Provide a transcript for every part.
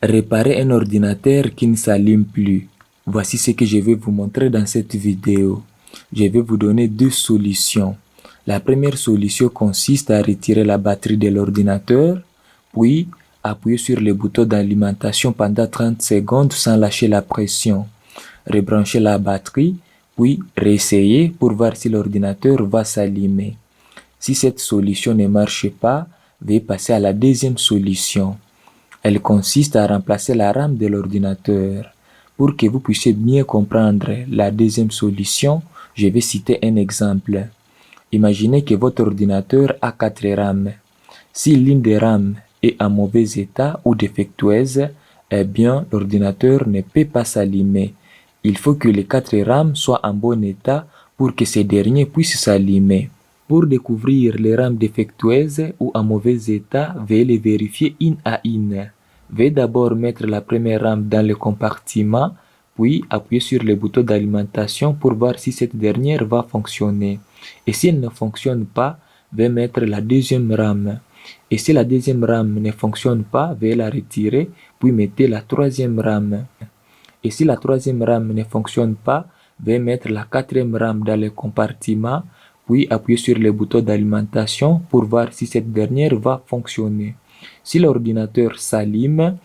Réparer un ordinateur qui ne s'allume plus. Voici ce que je vais vous montrer dans cette vidéo. Je vais vous donner deux solutions. La première solution consiste à retirer la batterie de l'ordinateur, puis appuyer sur le bouton d'alimentation pendant 30 secondes sans lâcher la pression. Rebrancher la batterie, puis réessayer pour voir si l'ordinateur va s'allumer. Si cette solution ne marche pas, veuillez passer à la deuxième solution. Elle consiste à remplacer la RAM de l'ordinateur. Pour que vous puissiez bien comprendre la deuxième solution, je vais citer un exemple. Imaginez que votre ordinateur a 4 RAM. Si l'une des RAM est en mauvais état ou défectueuse, eh bien l'ordinateur ne peut pas s'allumer. Il faut que les 4 RAM soient en bon état pour que ces derniers puissent s'allumer. Pour découvrir les rames défectueuses ou en mauvais état, veuillez les vérifier une à une. Veuillez d'abord mettre la première rame dans le compartiment, puis appuyer sur le bouton d'alimentation pour voir si cette dernière va fonctionner. Et si elle ne fonctionne pas, veuillez mettre la deuxième rame. Et si la deuxième rame ne fonctionne pas, veuillez la retirer, puis mettez la troisième rame. Et si la troisième rame ne fonctionne pas, veuillez mettre la quatrième rame dans le compartiment, puis appuyez sur le bouton d'alimentation pour voir si cette dernière va fonctionner. Si l'ordinateur s'allume,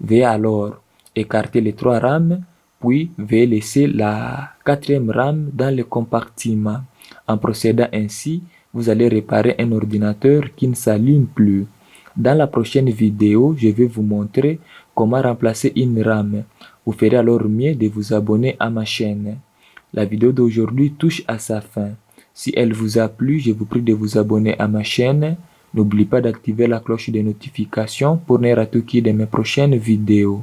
veuillez alors écarter les 3 rames, puis veuillez laisser la quatrième rame dans le compartiment. En procédant ainsi, vous allez réparer un ordinateur qui ne s'allume plus. Dans la prochaine vidéo, je vais vous montrer comment remplacer une rame. Vous ferez alors mieux de vous abonner à ma chaîne. La vidéo d'aujourd'hui touche à sa fin. Si elle vous a plu, je vous prie de vous abonner à ma chaîne. N'oubliez pas d'activer la cloche de notification pour ne rater aucune de mes prochaines vidéos.